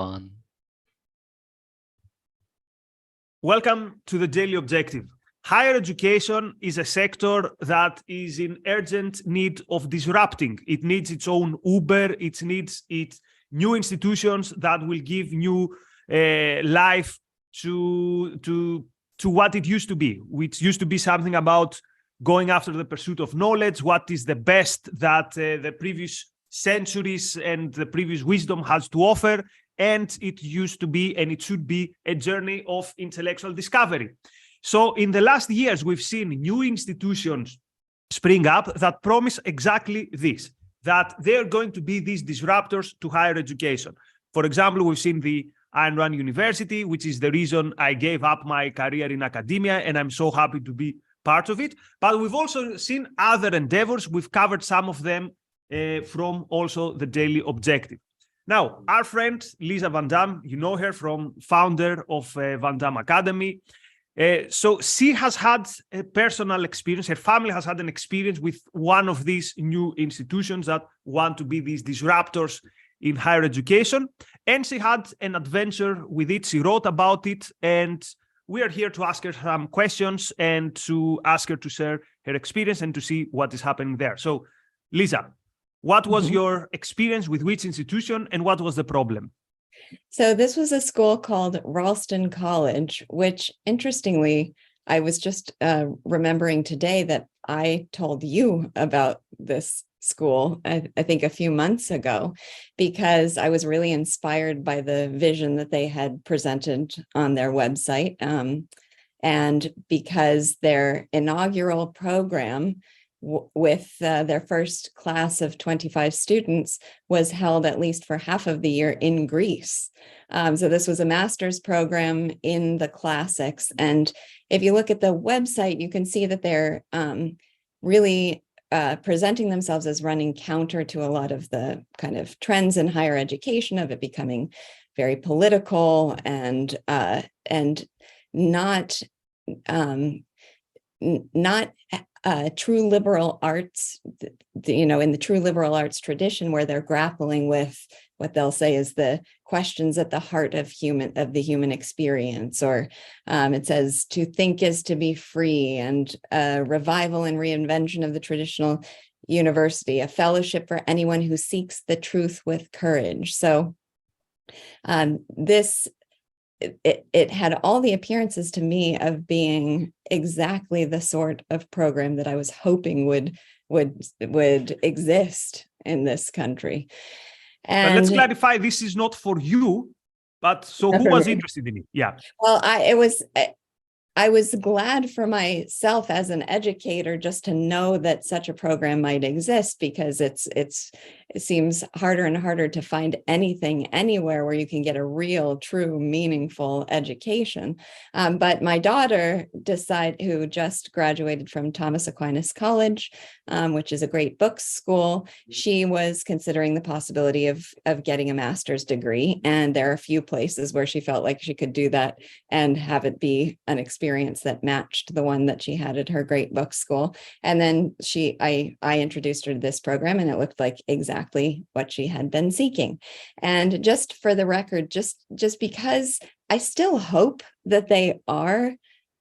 fun. Welcome to the Daily Objective. Higher education is a sector that is in urgent need of disrupting. It needs its own Uber. It needs its new institutions that will give new life to what it used to be, which used to be something about going after the pursuit of knowledge, what is the best that the previous centuries and the previous wisdom has to offer. And it used to be, and it should be, a journey of intellectual discovery. So in the last years, we've seen new institutions spring up that promise exactly this, that they're going to be these disruptors to higher education. For example, we've seen the Ayn Rand University, which is the reason I gave up my career in academia, and I'm so happy to be part of it. But we've also seen other endeavors. We've covered some of them from also the Daily Objective. Now, our friend Lisa VanDamme, you know her from founder of VanDamme Academy. So she has had a personal experience. Her family has had an experience with one of these new institutions that want to be these disruptors in higher education. And she had an adventure with it. She wrote about it. And we are here to ask her some questions and to ask her to share her experience and to see what is happening there. So, Lisa, what was your experience with which institution and what was the problem? So this was a school called Ralston College, which interestingly, I was just remembering today that I told you about this school, I think a few months ago, because I was really inspired by the vision that they had presented on their website. And because their inaugural program with their first class of 25 students was held at least for half of the year in Greece. So this was a master's program in the classics. And if you look at the website, you can see that they're really presenting themselves as running counter to a lot of the kind of trends in higher education, of it becoming very political and not true liberal arts, in the true liberal arts tradition, where they're grappling with what they'll say is the questions at the heart of the human experience. Or it says to think is to be free, and a revival and reinvention of the traditional university, a fellowship for anyone who seeks the truth with courage. So it had all the appearances to me of being exactly the sort of program that I was hoping would exist in this country. And let's clarify, this is not for you, but so who was interested in it? Yeah. Well, I was glad for myself as an educator just to know that such a program might exist, because it seems harder and harder to find anything anywhere where you can get a real, true, meaningful education. But my daughter who just graduated from Thomas Aquinas College, which is a great book school, she was considering the possibility of getting a master's degree. And there are a few places where she felt like she could do that and have it be an experience that matched the one that she had at her great book school. And then I introduced her to this program, and it looked like exactly what she had been seeking. And just for the record, just because I still hope that they are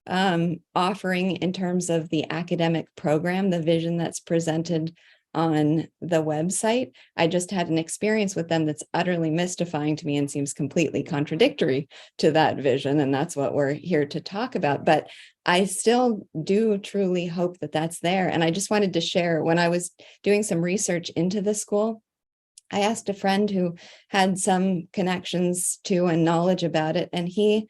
offering, in terms of the academic program, the vision that's presented on the website, I just had an experience with them that's utterly mystifying to me and seems completely contradictory to that vision. And that's what we're here to talk about. But I still do truly hope that that's there. And I just wanted to share, when I was doing some research into the school, I asked a friend who had some connections to and knowledge about it. And he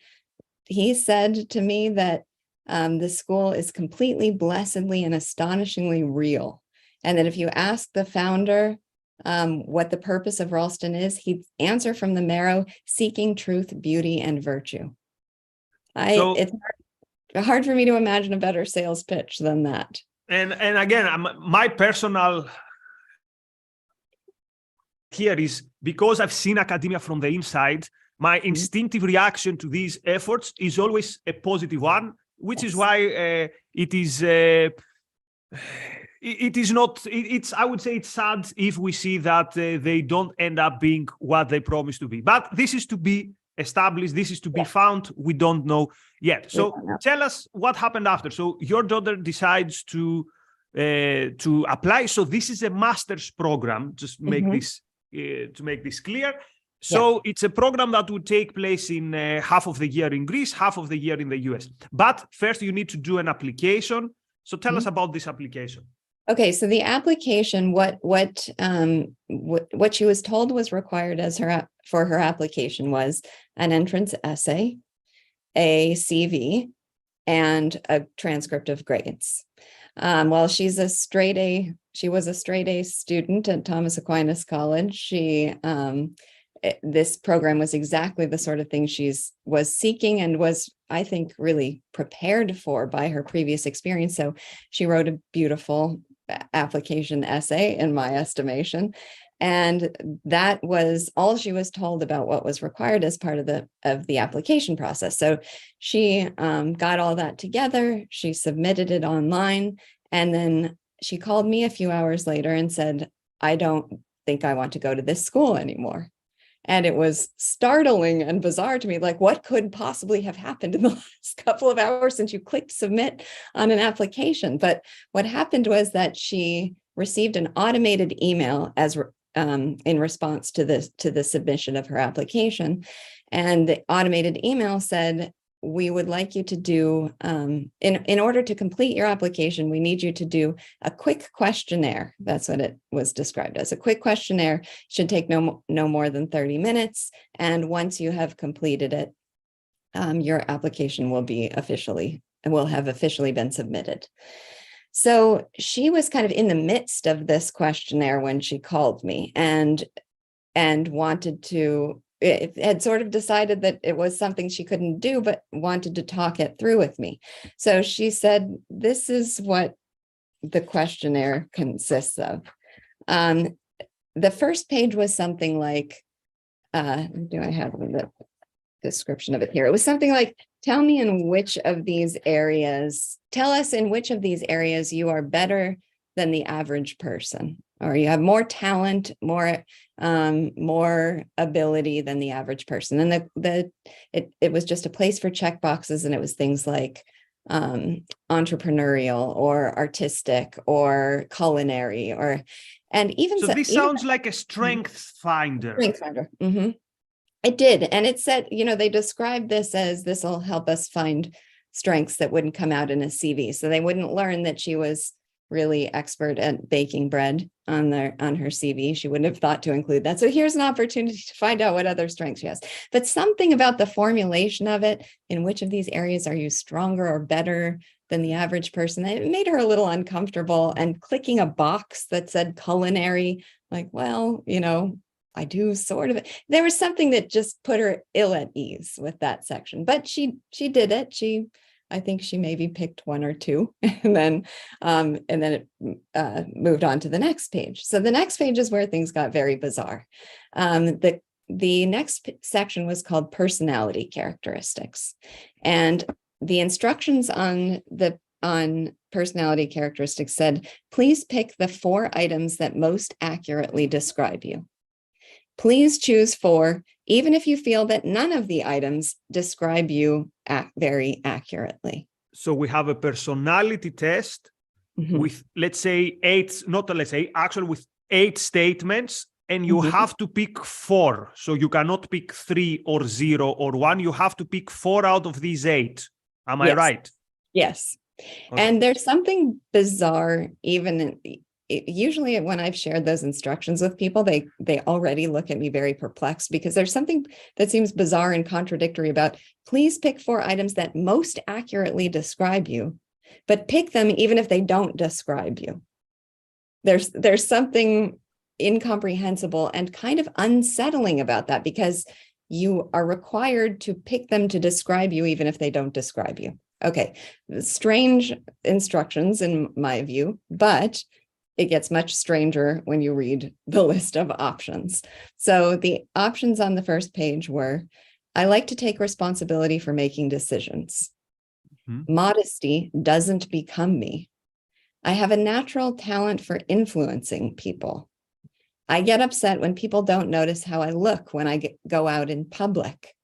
said to me that the school is completely, blessedly, and astonishingly real. And that if you ask the founder what the purpose of Ralston is, he'd answer from the marrow: seeking truth, beauty, and virtue. It's hard for me to imagine a better sales pitch than that. And again, my personal here is, because I've seen academia from the inside, my instinctive reaction to these efforts is always a positive one, which is why it is it is not, it's, I would say it's sad if we see that they don't end up being what they promised to be. But this is to be established, this is to be found, we don't know yet. So tell us what happened after. So your daughter decides to apply. So this is a master's program, just make this, to make this clear. So it's a program that would take place in half of the year in Greece, half of the year in the US. But first you need to do an application. So tell us about this application. Okay, so the application, what she was told was required for her application was an entrance essay, a CV, and a transcript of grades. Well, she was a straight A student at Thomas Aquinas College. This program was exactly the sort of thing was seeking and was, I think, really prepared for by her previous experience. So she wrote a beautiful application essay, in my estimation. And that was all she was told about what was required as part of the application process. So she got all that together, she submitted it online, and then she called me a few hours later and said, I don't think I want to go to this school anymore. And it was startling and bizarre to me, like, what could possibly have happened in the last couple of hours since you clicked submit on an application? But what happened was that she received an automated email as in response to the submission of her application. And the automated email said, we would like you to do, in order to complete your application, we need you to do a quick questionnaire. That's what it was described as. A quick questionnaire should take no more than 30 minutes. And once you have completed it, your application will have officially been submitted. So she was kind of in the midst of this questionnaire when she called me and wanted to, it had sort of decided that it was something she couldn't do, but wanted to talk it through with me. So she said, this is what the questionnaire consists of. The first page was something like, do I have the description of it here? It was something like, tell us in which of these areas you are better than the average person, or you have more talent, more ability than the average person. And it was just a place for check boxes, and it was things like entrepreneurial or artistic or culinary and even so this sounds like a strength finder. Strength finder. Mm-hmm. It did. And it said, they described this as, this will help us find strengths that wouldn't come out in a CV. So they wouldn't learn that she was really expert at baking bread on her CV. She wouldn't have thought to include that. So here's an opportunity to find out what other strengths she has. But something about the formulation of it, in which of these areas are you stronger or better than the average person, it made her a little uncomfortable. And clicking a box that said culinary, like, well, I do sort of. There was something that just put her ill at ease with that section, but she did it. I think she maybe picked one or two, and then it moved on to the next page. So the next page is where things got very bizarre. The next section was called personality characteristics, and the instructions on personality characteristics said, please pick the 4 items that most accurately describe you. Please choose 4, even if you feel that none of the items describe you very accurately. So we have a personality test with, let's say, with 8 statements, and you have to pick 4. So you cannot pick 3 or 0 or 1. You have to pick 4 out of these 8. Am I right? Yes. Okay. And there's something bizarre, usually when I've shared those instructions with people, they already look at me very perplexed, because there's something that seems bizarre and contradictory about, please pick 4 items that most accurately describe you, but pick them even if they don't describe you. There's something incomprehensible and kind of unsettling about that, because you are required to pick them to describe you even if they don't describe you. Okay, strange instructions in my view, but it gets much stranger when you read the list of options. So the options on the first page were, I like to take responsibility for making decisions. Modesty doesn't become me. I have a natural talent for influencing people. I get upset when people don't notice how I look when I go out in public.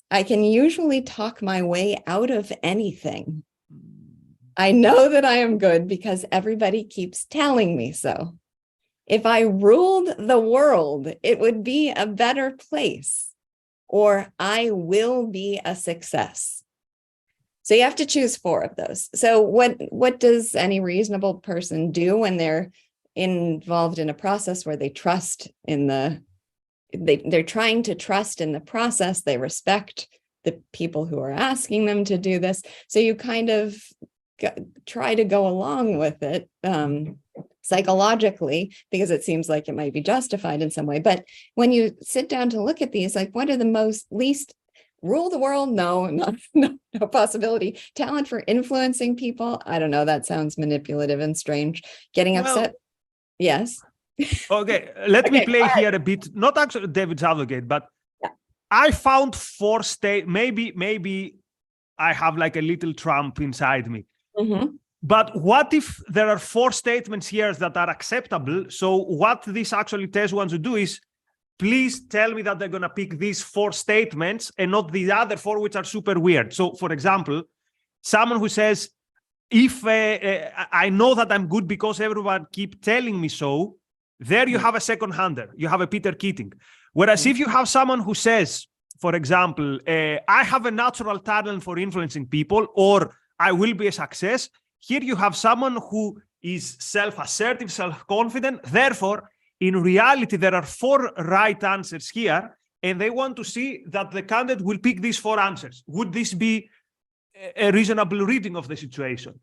I can usually talk my way out of anything. I know that I am good because everybody keeps telling me so. If I ruled the world, it would be a better place, or I will be a success. So you have to choose 4 of those. So what does any reasonable person do when they're involved in a process where they trust in they're trying to trust in the process, they respect the people who are asking them to do this. So you kind of try to go along with it psychologically, because it seems like it might be justified in some way. But when you sit down to look at these, like, what are the least rule the world? No, no possibility. Talent for influencing people? I don't know. That sounds manipulative and strange. Getting upset? Yes. Okay, let me play here a bit, not actually David's advocate, but yeah. I found 4 maybe I have like a little Trump inside me. Mm-hmm. But what if there are 4 statements here that are acceptable? So what this actually test wants to do is, please tell me that they're going to pick these 4 statements and not the other 4, which are super weird. So for example, someone who says, if I know that I'm good because everyone keep telling me so, there you have a second-hander. You have a Peter Keating. Whereas if you have someone who says, for example, I have a natural talent for influencing people, or I will be a success, here you have someone who is self-assertive, self-confident. Therefore, in reality, there are 4 right answers here, and they want to see that the candidate will pick these 4 answers. Would this be a reasonable reading of the situation?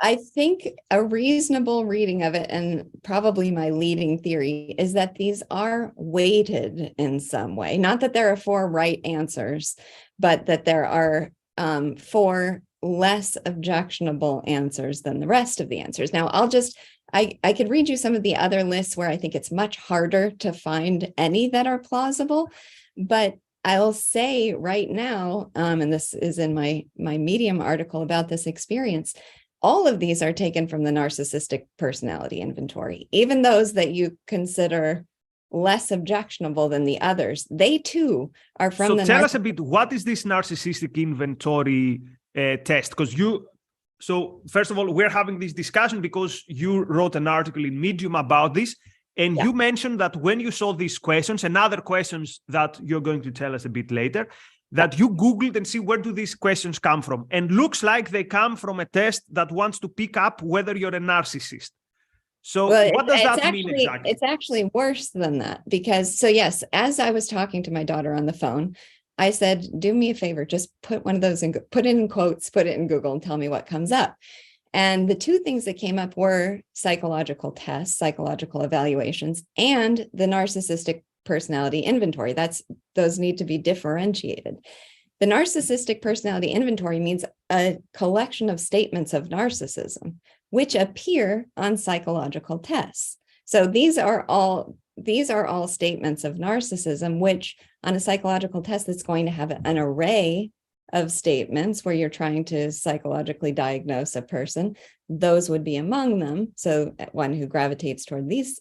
I think a reasonable reading of it, and probably my leading theory, is that these are weighted in some way. Not that there are 4 right answers, but that there are 4 less objectionable answers than the rest of the answers. Now, I could read you some of the other lists where I think it's much harder to find any that are plausible, but I'll say right now, and this is in my Medium article about this experience, all of these are taken from the narcissistic personality inventory. Even those that you consider less objectionable than the others, they too are from the. So tell us a bit, what is this narcissistic inventory test? Because so first of all, we're having this discussion because you wrote an article in Medium about this, and you mentioned that when you saw these questions and other questions that you're going to tell us a bit later, that you Googled and see where do these questions come from. And looks like they come from a test that wants to pick up whether you're a narcissist. So what does that mean exactly? It's actually worse than that, because, so yes, as I was talking to my daughter on the phone, I said, do me a favor, just put one of those in, put it in quotes, put it in Google and tell me what comes up. And the 2 things that came up were psychological tests, psychological evaluations, and the narcissistic personality inventory. Those need to be differentiated. The narcissistic personality inventory means a collection of statements of narcissism, which appear on psychological tests. So these are all statements of narcissism, which on a psychological test that's going to have an array of statements where you're trying to psychologically diagnose a person. Those would be among them. So one who gravitates toward these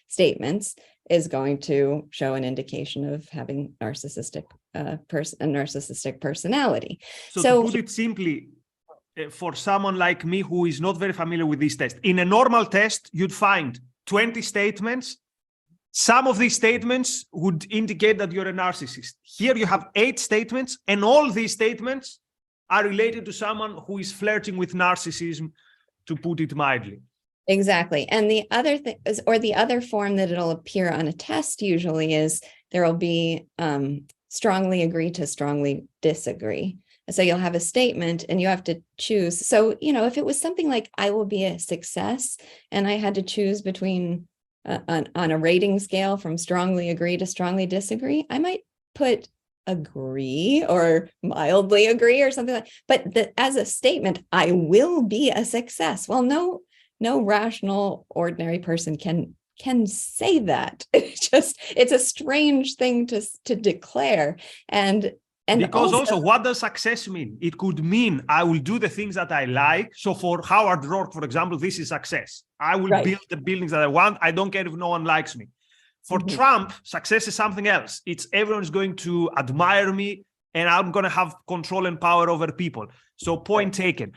statements is going to show an indication of having a narcissistic personality. So to put it simply, for someone like me who is not very familiar with this test, in a normal test, you'd find 20 statements. Some of these statements would indicate that you're a narcissist. Here you have 8 statements, and all these statements are related to someone who is flirting with narcissism, to put it mildly. Exactly. And the other thing is, or the other form that it'll appear on a test usually is there will be strongly agree to strongly disagree. So you'll have a statement and you have to choose. So, if it was something like I will be a success and I had to choose between on a rating scale from strongly agree to strongly disagree, I might put agree or mildly agree or something like, but as a statement, I will be a success. Well, no rational ordinary person can say that. It's a strange thing to declare. And And because also, what does success mean? It could mean I will do the things that I like. So for Howard Roark, for example, this is success. I will build the buildings that I want. I don't care if no one likes me. For Trump, success is something else. It's everyone's going to admire me and I'm going to have control and power over people. So point taken.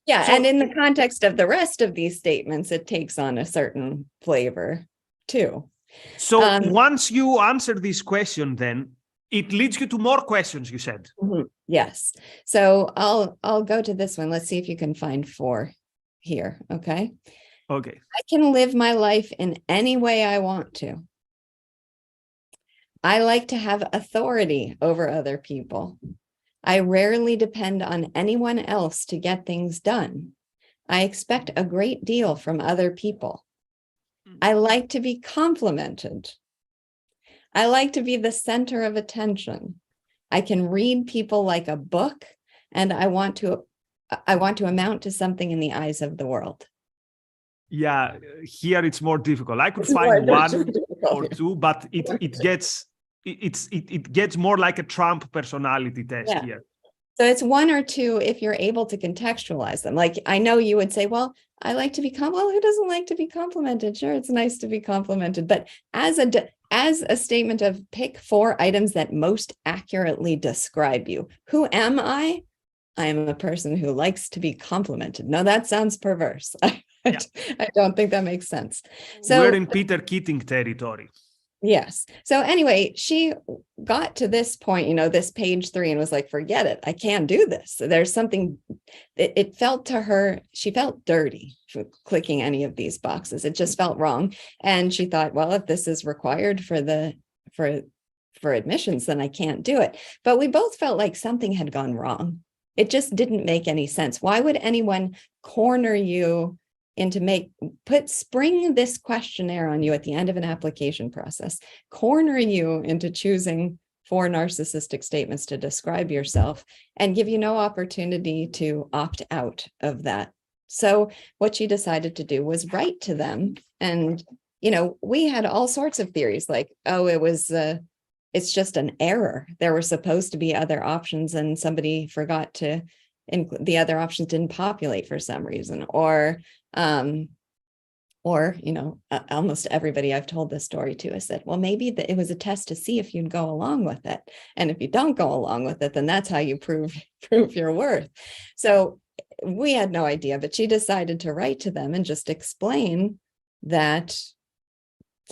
Yeah. So, and in the context of the rest of these statements, it takes on a certain flavor too. So once you answer this question, then it leads you to more questions, you said. Yes. So I'll go to this one. Let's see if you can find 4 here. Okay. Okay. I can live my life in any way I want to. I like to have authority over other people. I rarely depend on anyone else to get things done. I expect a great deal from other people. I like to be complimented. I like to be the center of attention. I can read people like a book, and I want to amount to something in the eyes of the world. Yeah, here it's more difficult. I could find 1 or 2, but it gets more like a Trump personality test here. So it's 1 or 2 if you're able to contextualize them. Like, I know you would say, well, I like to be well, who doesn't like to be complimented? Sure, it's nice to be complimented. But as a statement of pick 4 items that most accurately describe you. Who am I? I am a person who likes to be complimented. No, that sounds perverse. I don't think that makes sense. So we're in Peter Keating territory. Yes. So anyway, she got to this point, this page 3, and was like, forget it. I can't do this. There's something, it felt to her, she felt dirty for clicking any of these boxes. It just felt wrong. And she thought, well, if this is required for admissions, then I can't do it. But we both felt like something had gone wrong. It just didn't make any sense. Why would anyone corner you spring this questionnaire on you at the end of an application process, corner you into choosing 4 narcissistic statements to describe yourself, and give you no opportunity to opt out of that? So what she decided to do was write to them. And, we had all sorts of theories like, oh, it's just an error. There were supposed to be other options and somebody forgot to the other options didn't populate for some reason, or almost everybody I've told this story to has said, well, maybe it was a test to see if you'd go along with it. And if you don't go along with it, then that's how you prove your worth. So we had no idea, but she decided to write to them and just explain that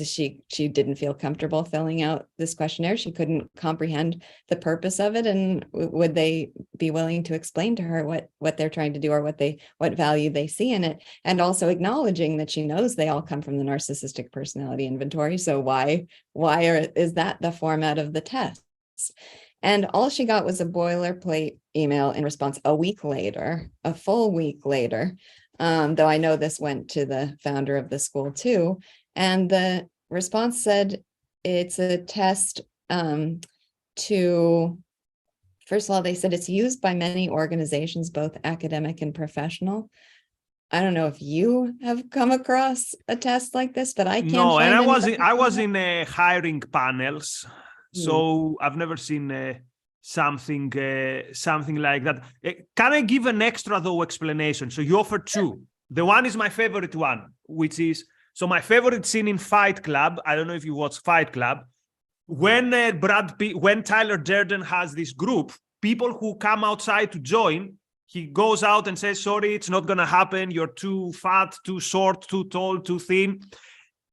she didn't feel comfortable filling out this questionnaire. She couldn't comprehend the purpose of it. And would they be willing to explain to her what they're trying to do, or what value they see in it? And also acknowledging that she knows they all come from the narcissistic personality inventory. So why is that the format of the test? And all she got was a boilerplate email in response a full week later. Though I know this went to the founder of the school too. And the response said it's a test first of all, they said it's used by many organizations, both academic and professional. I don't know if you have come across a test like this, but I can't. No, and I was in hiring panels, so I've never seen something like that. Can I give an extra explanation? So you offer 2. The one is my favorite one, which is, so my favorite scene in Fight Club, I don't know if you watch Fight Club, when Tyler Durden has this group, people who come outside to join, he goes out and says, sorry, it's not going to happen. You're too fat, too short, too tall, too thin.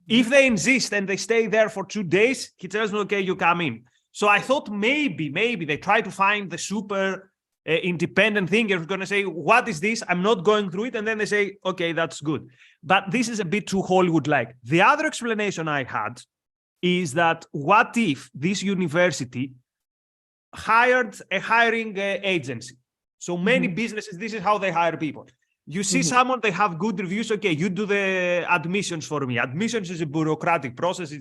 If they insist and they stay there for 2 days, he tells them, okay, you come in. So I thought maybe they try to find the super independent thinker who's going to say, what is this? I'm not going through it. And then they say, okay, that's good. But this is a bit too Hollywood-like. The other explanation I had is that what if this university hired a hiring agency? So many businesses, this is how they hire people. You see someone, they have good reviews. Okay, you do the admissions for me. Admissions is a bureaucratic process.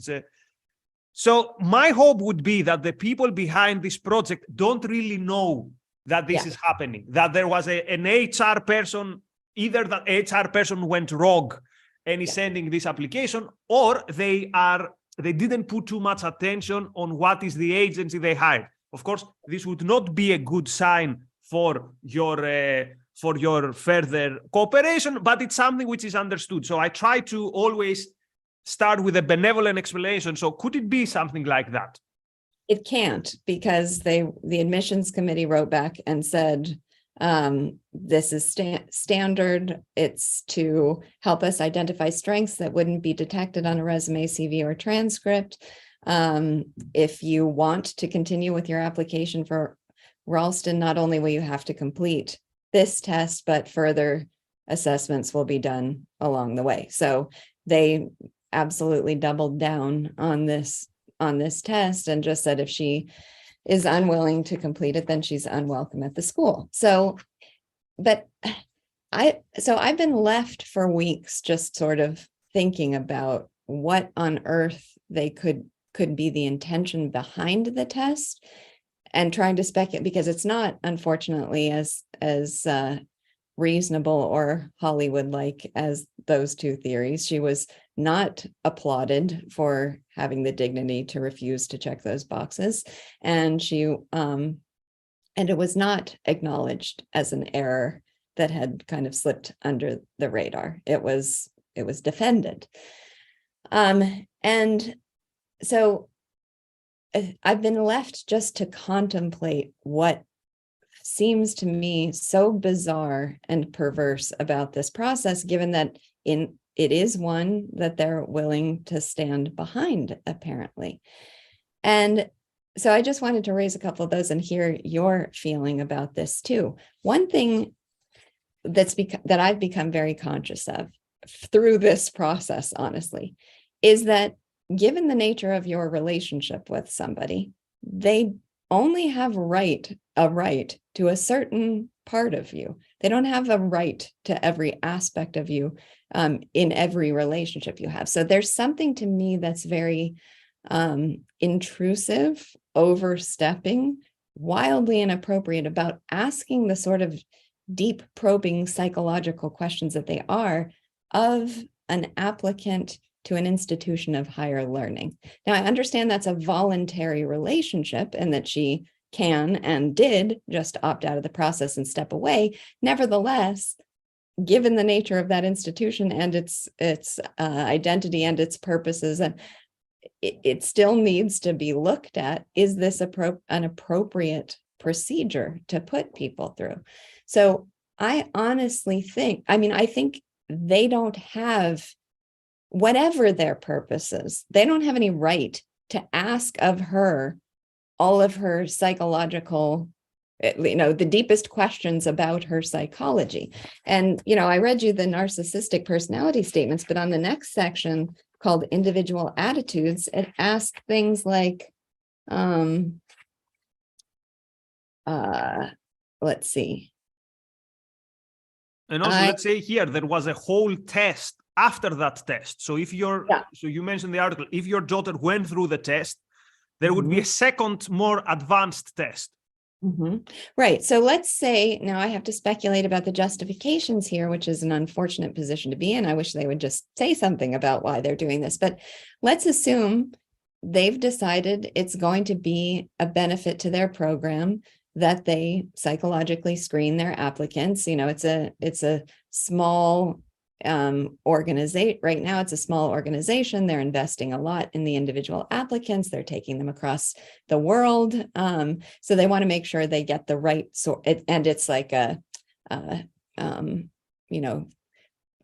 So my hope would be that the people behind this project don't really know that this is happening, that there was an HR person, either that HR person went rogue and is sending this application, or they didn't put too much attention on what is the agency they hired. Of course, this would not be a good sign for your further cooperation, but it's something which is understood. So I try to always start with a benevolent explanation. So could it be something like that? It can't, because the admissions committee wrote back and said, this is standard. It's to help us identify strengths that wouldn't be detected on a resume, CV, or transcript. If you want to continue with your application for Ralston, not only will you have to complete this test, but further assessments will be done along the way. So they absolutely doubled down on this test and just said if she is unwilling to complete it, then she's unwelcome at the school. So I've been left for weeks just sort of thinking about what on earth they could be the intention behind the test, and trying to speculate, because it's not, unfortunately, as reasonable or Hollywood-like as those two theories. She was not applauded for having the dignity to refuse to check those boxes, and it was not acknowledged as an error that had kind of slipped under the radar. It was defended, and so I've been left just to contemplate what seems to me so bizarre and perverse about this process, given that it is one that they're willing to stand behind, apparently. And so I just wanted to raise a couple of those and hear your feeling about this too. One thing that I've become very conscious of through this process, honestly, is that given the nature of your relationship with somebody, they only have a right to a certain part of you. They don't have a right to every aspect of you in every relationship you have. So there's something to me that's very intrusive, overstepping, wildly inappropriate about asking the sort of deep probing psychological questions that they are of an applicant to an institution of higher learning. Now, I understand that's a voluntary relationship and that she can and did just opt out of the process and step away. Nevertheless, given the nature of that institution and its identity and its purposes, and it still needs to be looked at. Is this an appropriate procedure to put people through? So I honestly think, I think they don't have, whatever their purposes, they don't have any right to ask of her all of her psychological, the deepest questions about her psychology. And, I read you the narcissistic personality statements, but on the next section called individual attitudes, it asks things like, let's see. And also, let's say here, there was a whole test after that test. So if so you mentioned the article, if your daughter went through the test, there would be a second, more advanced test. Right. So let's say, now I have to speculate about the justifications here, which is an unfortunate position to be in. I wish they would just say something about why they're doing this, but let's assume they've decided it's going to be a benefit to their program that they psychologically screen their applicants. It's a small organization right now. It's a small organization. They're investing a lot in the individual applicants. They're taking them across the world. So they want to make sure they get the right sort. And it's like a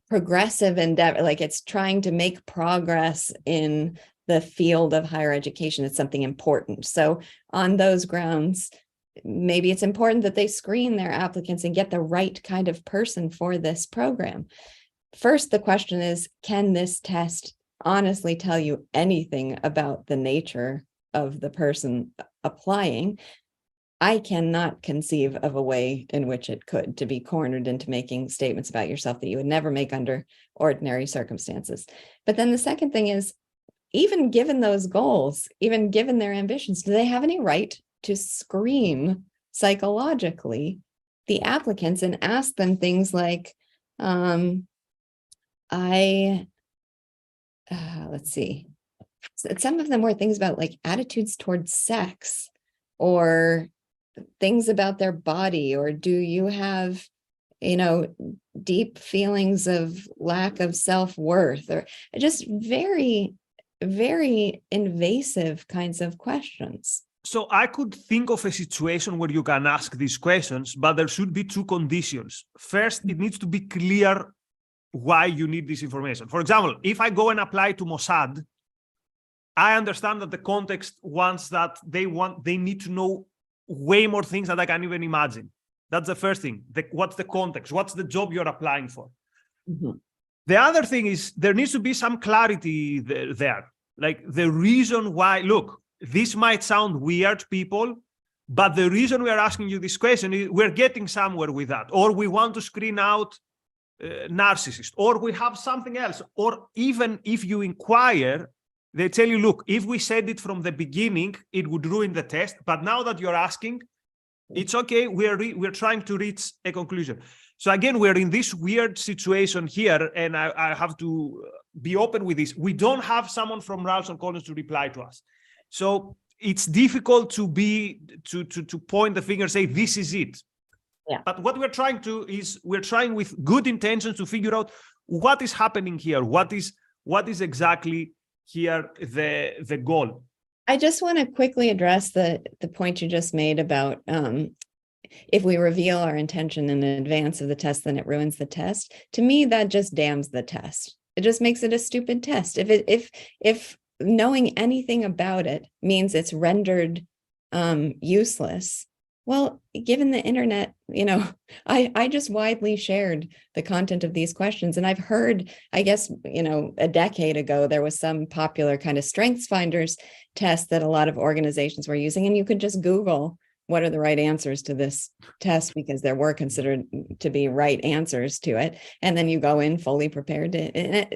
progressive endeavor. Like it's trying to make progress in the field of higher education. It's something important. So on those grounds, maybe it's important that they screen their applicants and get the right kind of person for this program. First, the question is, can this test honestly tell you anything about the nature of the person applying? I cannot conceive of a way in which it could, to be cornered into making statements about yourself that you would never make under ordinary circumstances. But then the second thing is, even given those goals, even given their ambitions, do they have any right to screen psychologically the applicants and ask them things like, let's see. Some of them were things about like attitudes towards sex, or things about their body, or do you have, deep feelings of lack of self-worth, or just very, very invasive kinds of questions. So I could think of a situation where you can ask these questions, but there should be two conditions. First, it needs to be clear why you need this information. For example, if I go and apply to Mossad, I understand that the context wants that they need to know way more things than I can even imagine. That's the first thing. What's the context? What's the job you're applying for? Mm-hmm. The other thing is there needs to be some clarity there. Like the reason why, look, this might sound weird, people, but the reason we are asking you this question is we're getting somewhere with that, or we want to screen out narcissists, or we have something else, or even if you inquire, they tell you, look, if we said it from the beginning, it would ruin the test. But now that you're asking, it's okay. We're trying to reach a conclusion. So again, we're in this weird situation here, and I have to be open with this. We don't have someone from Ralston College to reply to us. So it's difficult to point the finger and say, this is it. Yeah. But what we're trying with good intentions to figure out what is happening here. What is exactly here the goal? I just want to quickly address the point you just made about if we reveal our intention in advance of the test, then it ruins the test. To me, that just damns the test. It just makes it a stupid test. If knowing anything about it means it's rendered useless, well, given the internet, I just widely shared the content of these questions. And I've heard, I guess, a decade ago, there was some popular kind of strengths finders test that a lot of organizations were using. And you could just Google, what are the right answers to this test, because there were considered to be right answers to it. And then you go in fully prepared.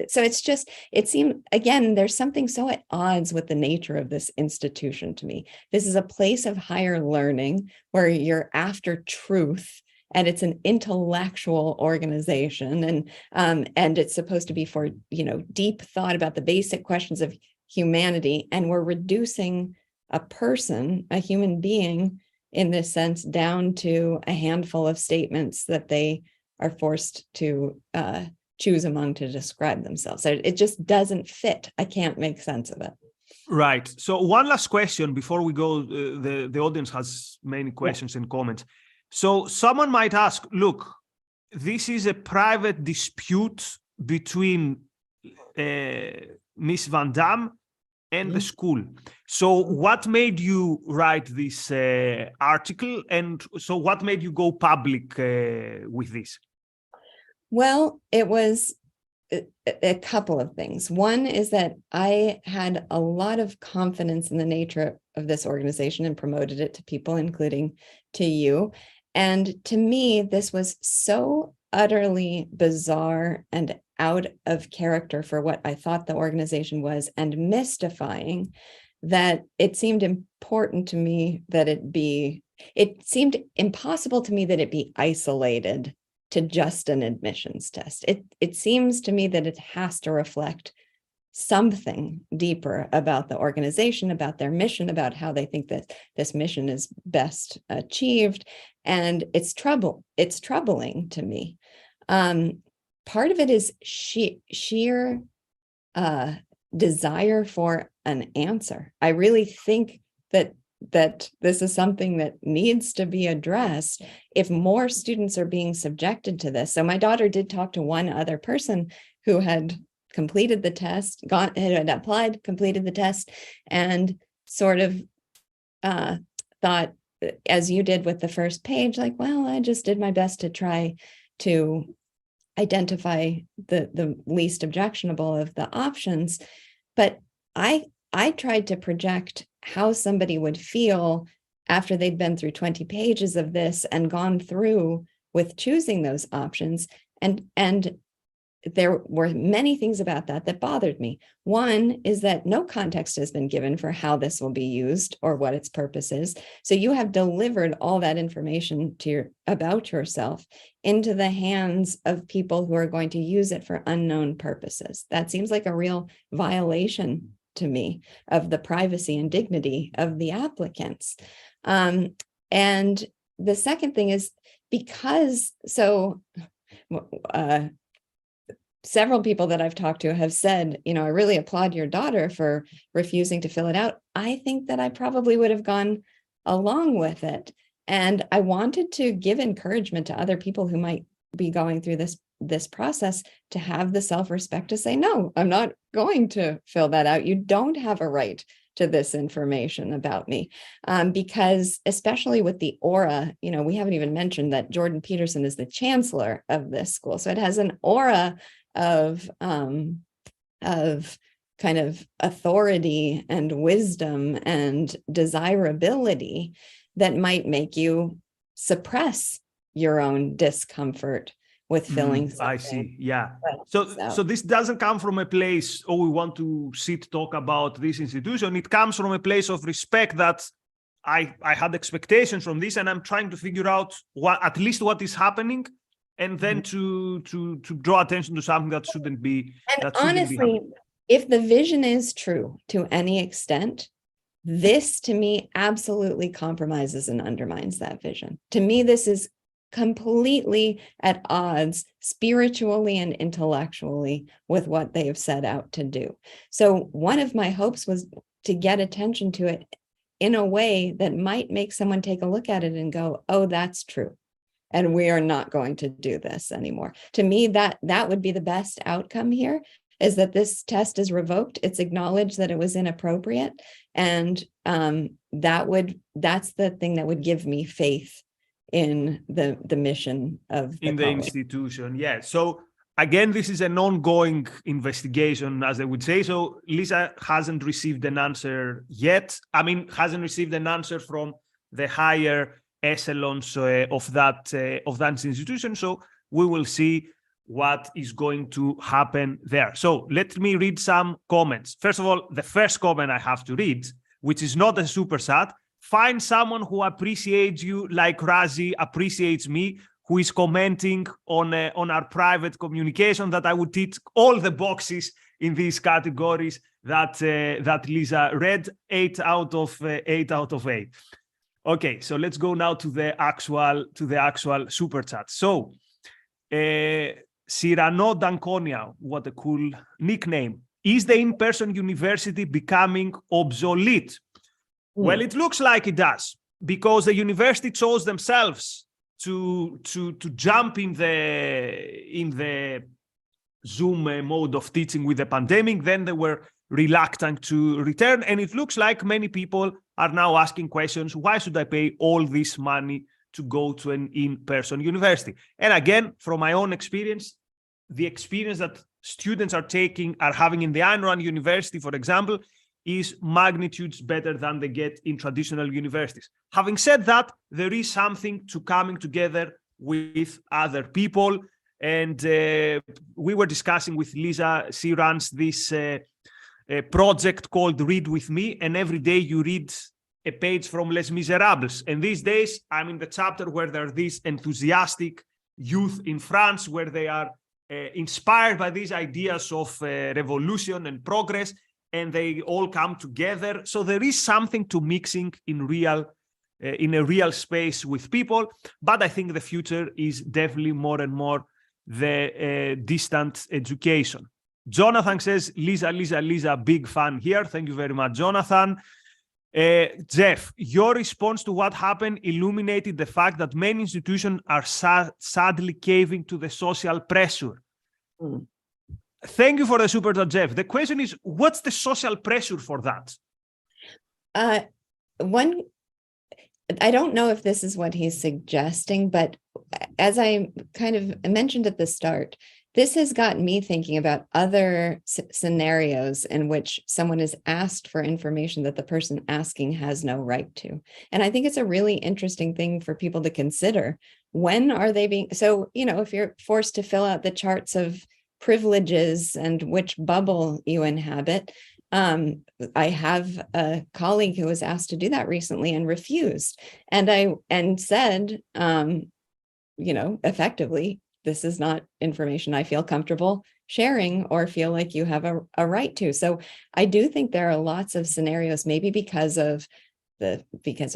So it seemed, again, there's something so at odds with the nature of this institution to me. This is a place of higher learning where you're after truth, and it's an intellectual organization. And it's supposed to be for, deep thought about the basic questions of humanity. And we're reducing a person, a human being, in this sense, down to a handful of statements that they are forced to choose among to describe themselves. So it just doesn't fit. I can't make sense of it. Right. So one last question before we go. The audience has many questions and comments. So someone might ask, look, this is a private dispute between Miss VanDamme and the school. So what made you write this article? And so what made you go public with this? Well, it was a couple of things. One is that I had a lot of confidence in the nature of this organization and promoted it to people, including to you. And to me, this was so utterly bizarre and out of character for what I thought the organization was, and mystifying, that it seemed important to me that it seemed impossible to me that it be isolated to just an admissions test. It seems to me that it has to reflect something deeper about the organization, about their mission, about how they think that this mission is best achieved. And it's troubling to me. Part of it is sheer desire for an answer. I really think that this is something that needs to be addressed if more students are being subjected to this. So my daughter did talk to one other person who had completed the test, had applied, completed the test, and sort of thought, as you did with the first page, like, well, I just did my best to try to identify the least objectionable of the options. But I tried to project how somebody would feel after they'd been through 20 pages of this and gone through with choosing those options. And there were many things about that bothered me. One is that no context has been given for how this will be used or what its purpose is. So you have delivered all that information about yourself into the hands of people who are going to use it for unknown purposes. That seems like a real violation to me of the privacy and dignity of the applicants. And the second thing is because, several people that I've talked to have said, I really applaud your daughter for refusing to fill it out. I think that I probably would have gone along with it. And I wanted to give encouragement to other people who might be going through this process to have the self-respect to say, no, I'm not going to fill that out. You don't have a right to this information about me. Because especially with the aura, we haven't even mentioned that Jordan Peterson is the chancellor of this school. So it has an aura of kind of authority and wisdom and desirability that might make you suppress your own discomfort with filling something. I see. Yeah. So this doesn't come from a place, we want to talk about this institution. It comes from a place of respect that I had expectations from this, and I'm trying to figure out at least what is happening, and then to draw attention to something that shouldn't be. And honestly, if the vision is true to any extent, this to me absolutely compromises and undermines that vision. To me, this is completely at odds spiritually and intellectually with what they have set out to do. So one of my hopes was to get attention to it in a way that might make someone take a look at it and go, oh, that's true. And we are not going to do this anymore. To me, that would be the best outcome here, is that this test is revoked. It's acknowledged that it was inappropriate. And that's the thing that would give me faith in the mission of the institution. Yeah. So again, this is an ongoing investigation, as I would say. So Lisa hasn't received an answer yet. Hasn't received an answer from the higher echelons of that institution. So we will see what is going to happen there. So let me read some comments. First of all, the first comment I have to read, which is not a super chat. Find someone who appreciates you like Razi appreciates me, who is commenting on our private communication, that I would tick all the boxes in these categories that Lisa read. 8 out of 8. Okay, so let's go now to the actual super chat. So Cyrano Danconia, what a cool nickname. Is the in-person university becoming obsolete? Well, it looks like it does, because the university chose themselves to jump in the Zoom mode of teaching with the pandemic. Then they were reluctant to return, and it looks like many people are now asking questions: why should I pay all this money to go to an in-person university? And again, from my own experience, the experience that students are having in the Ayn Rand University, for example, is magnitudes better than they get in traditional universities. Having said that, there is something to coming together with other people. And we were discussing with Lisa, she runs this project called Read With Me, and every day you read a page from Les Miserables. And these days, I'm in the chapter where there are these enthusiastic youth in France, where they are inspired by these ideas of revolution and progress, and they all come together. So there is something to mixing in a real space with people. But I think the future is definitely more and more the distant education. Jonathan says, Lisa, big fan here. Thank you very much, Jonathan. Jeff, your response to what happened illuminated the fact that many institutions are sadly caving to the social pressure. Thank you for the super chat, Jeff. The question is, what's the social pressure for that? I don't know if this is what he's suggesting, but as I kind of mentioned at the start, this has gotten me thinking about other scenarios in which someone is asked for information that the person asking has no right to. And I think it's a really interesting thing for people to consider. When are they being, so, if you're forced to fill out the charts of privileges and which bubble you inhabit. I have a colleague who was asked to do that recently and refused. And said, effectively, this is not information I feel comfortable sharing or feel like you have a right to. So I do think there are lots of scenarios, maybe because of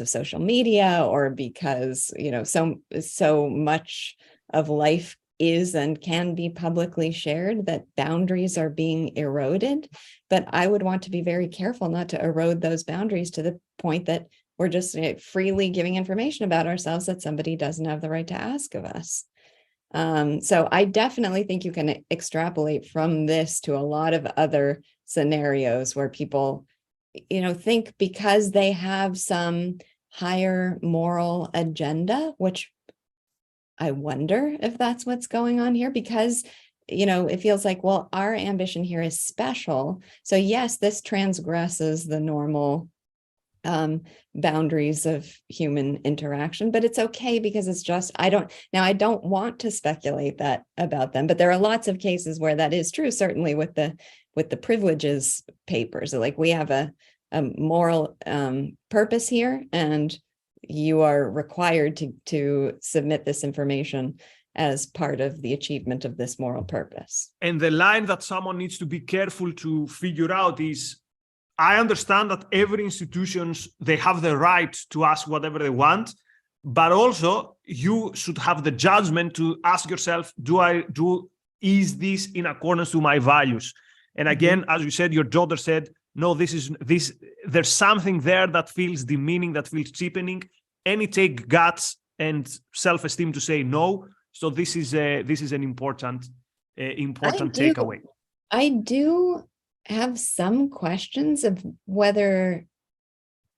social media, or because, so much of life is and can be publicly shared, that boundaries are being eroded. But I would want to be very careful not to erode those boundaries to the point that we're just freely giving information about ourselves that somebody doesn't have the right to ask of us. So I definitely think you can extrapolate from this to a lot of other scenarios where people, think because they have some higher moral agenda, which I wonder if that's what's going on here, because, it feels like, well, our ambition here is special. So yes, this transgresses the normal boundaries of human interaction, but it's okay because it's just, I don't want to speculate that about them, but there are lots of cases where that is true, certainly with the privileges papers. Like, we have a moral purpose here, and you are required to submit this information as part of the achievement of this moral purpose. And the line that someone needs to be careful to figure out is, I understand that every institutions, they have the right to ask whatever they want, but also you should have the judgment to ask yourself, is this in accordance to my values? And again, as you said, your daughter said, no, there's something there that feels demeaning, that feels cheapening, and it takes guts and self-esteem to say no. So this is an important takeaway. I do have some questions of whether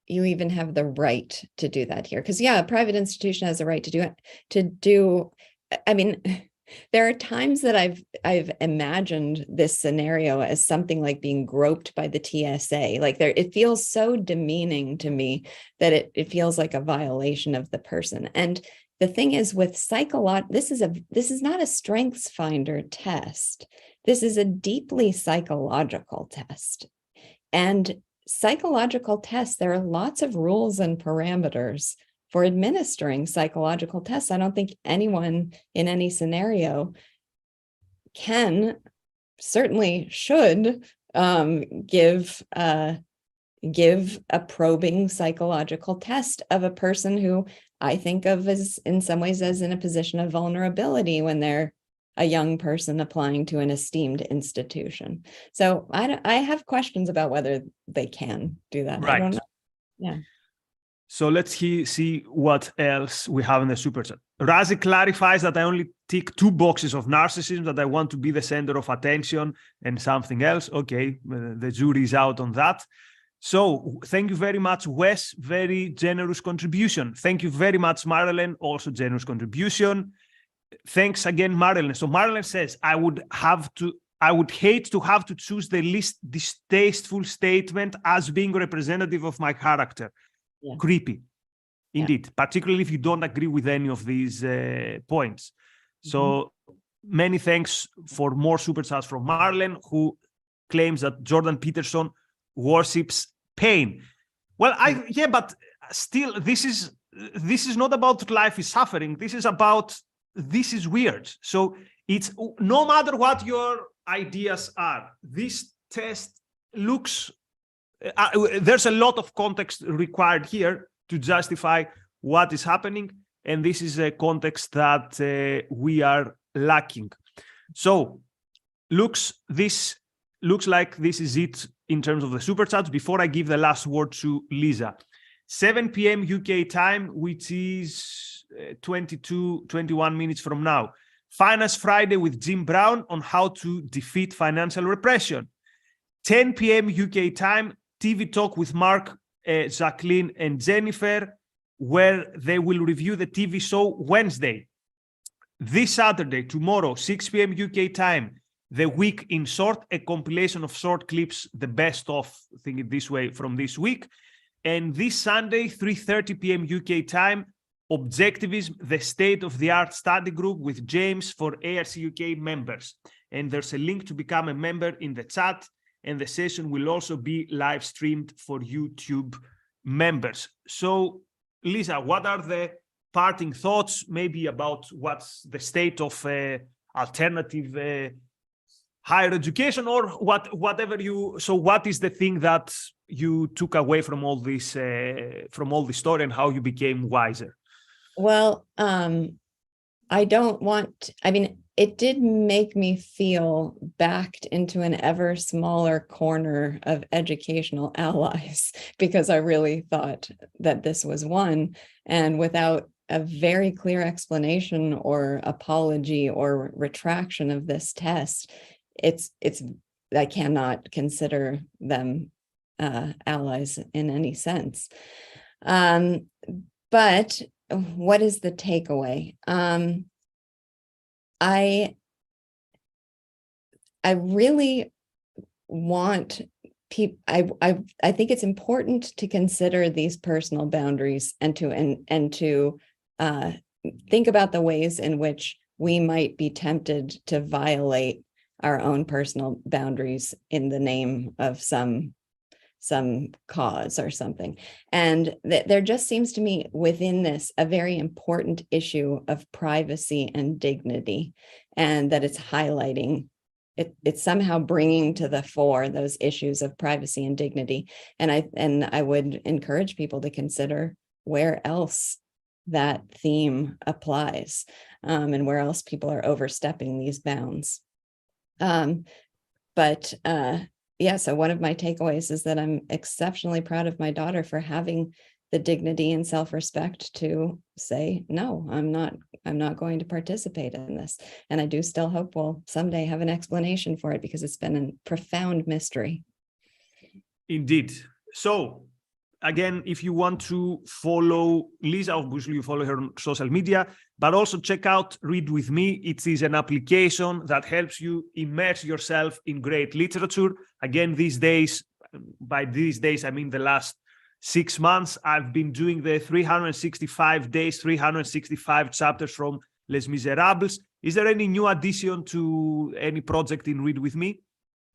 you even have the right to do that here. Because a private institution has a right to do. I mean, there are times that I've imagined this scenario as something like being groped by the TSA. Like, it feels so demeaning to me that it feels like a violation of the person. And the thing is, with this is not a strengths finder test. This is a deeply psychological test. And psychological tests, there are lots of rules and parameters for administering psychological tests. I don't think anyone in any scenario certainly should give a probing psychological test of a person who I think of as, in some ways, as in a position of vulnerability when they're a young person applying to an esteemed institution. So I have questions about whether they can do that. Right. I don't know. Yeah. So let's see what else we have in the super chat. Razi clarifies that I only tick 2 boxes of narcissism, that I want to be the center of attention and something else. Okay, the jury is out on that. So thank you very much, Wes. Very generous contribution. Thank you very much, Marilyn. Also generous contribution. Thanks again, Marilyn. So Marilyn says, I would hate to have to choose the least distasteful statement as being representative of my character. Yeah. Creepy. Indeed, particularly if you don't agree with any of these points. So many thanks for more super chats from Marilyn, who claims that Jordan Peterson worships pain. Well, but still, this is not about life is suffering. This is weird. So it's, no matter what your ideas are, this test looks, there's a lot of context required here to justify what is happening. And this is a context that we are lacking. So looks like this is it in terms of the super chats. Before I give the last word to Lisa, 7 p.m. UK time, which is 21 minutes from now. Finance Friday with Jim Brown on how to defeat financial repression. 10 p.m. UK time, TV Talk with Mark, Jacqueline, and Jennifer, where they will review the TV show Wednesday. This Saturday, tomorrow, 6 p.m. UK time, The Week in Short, a compilation of short clips, the best of, think it this way, from this week. And this Sunday, 3:30 p.m. UK time, Objectivism, the state-of-the-art study group with James for ARCUK UK members. And there's a link to become a member in the chat, and the session will also be live streamed for YouTube members. So, Lisa, what are the parting thoughts maybe about what's the state of alternative higher education or whatever you. So what is the thing that you took away from all this story and how you became wiser? Well, it did make me feel backed into an ever smaller corner of educational allies, because I really thought that this was one, and without a very clear explanation or apology or retraction of this test, I cannot consider them allies in any sense. But what is the takeaway? I really want people. I think it's important to consider these personal boundaries and to think about the ways in which we might be tempted to violate our own personal boundaries in the name of some cause or something. And there just seems to me within this a very important issue of privacy and dignity, and that it's highlighting, it's somehow bringing to the fore those issues of privacy and dignity. And I would encourage people to consider where else that theme applies, and where else people are overstepping these bounds. Yeah, so one of my takeaways is that I'm exceptionally proud of my daughter for having the dignity and self-respect to say, no, I'm not going to participate in this. And I do still hope we'll someday have an explanation for it, because it's been a profound mystery. Indeed. So again, if you want to follow Lisa, obviously you follow her on social media, but also check out Read With Me. It is an application that helps you immerse yourself in great literature. Again, these days, by these days, I mean the last 6 months, I've been doing the 365 days, 365 chapters from Les Miserables. Is there any new addition to any project in Read With Me?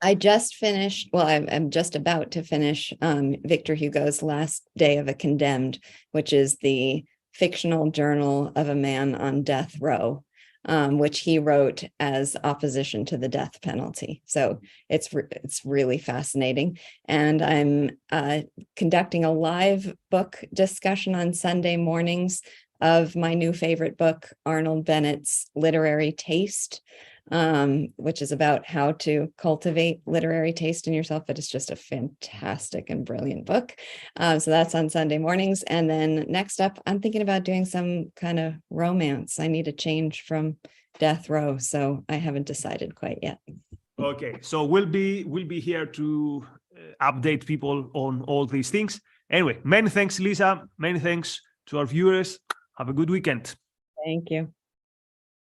I just finished, well, I'm just about to finish Victor Hugo's Last Day of a Condemned, which is the fictional journal of a man on death row, which he wrote as opposition to the death penalty. So it's really fascinating. And I'm conducting a live book discussion on Sunday mornings of my new favorite book, Arnold Bennett's Literary Taste, which is about how to cultivate literary taste in yourself. But it's just a fantastic and brilliant book. So that's on Sunday mornings. And then next up, I'm thinking about doing some kind of romance. I need a change from death row, so I haven't decided quite yet. Okay, so we'll be here to update people on all these things. Anyway, many thanks, Lisa. Many thanks to our viewers. Have a good weekend. Thank you.